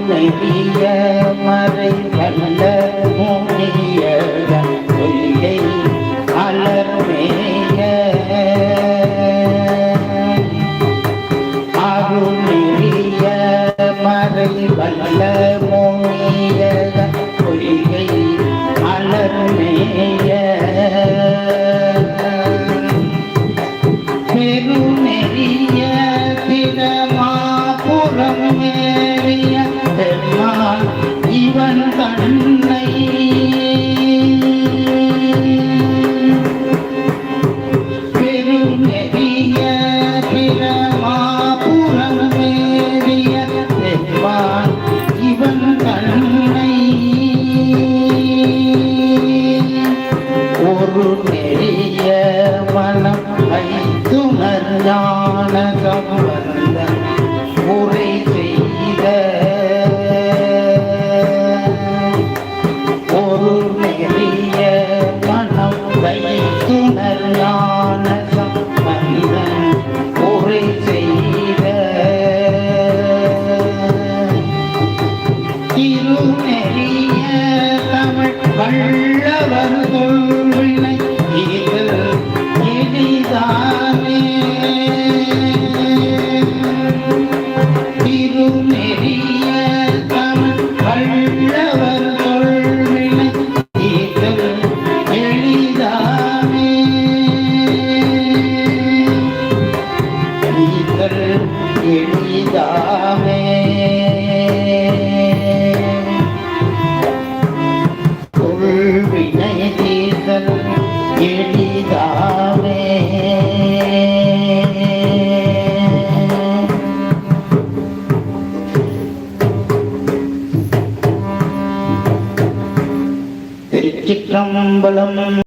நெறிய மறை வல்ல முனிய பொய்யை அலர்மேய அருள் நெறிய மறை வல்ல முனிய பொய்யை அலர்மேய பெருநெறிய திடமாபுரம் மேறிய பெருமாள் இவன் தன்னை பெருநெறிய திடமாபுரம் மேறிய பெருமாள் இவன் தன்னை ஒரு நெறிய மனம் வைத்துணர் ஞானகம் வந்த உரை செய்த ஒரு நெறிய மனம் வைத்துணர் ஞானகம் வந்த உரை செய்த திருநெறிய தமிழ் வல்லவர் கொள்வினை இது எளிதானே திருநெறிய தமிழ் வல்லவர் கொள்வினை இது எளிதானே எளிதாமே கொள்வினை தீர்த்தல் எளிதாமே திருச்சிற்றம்பலம்.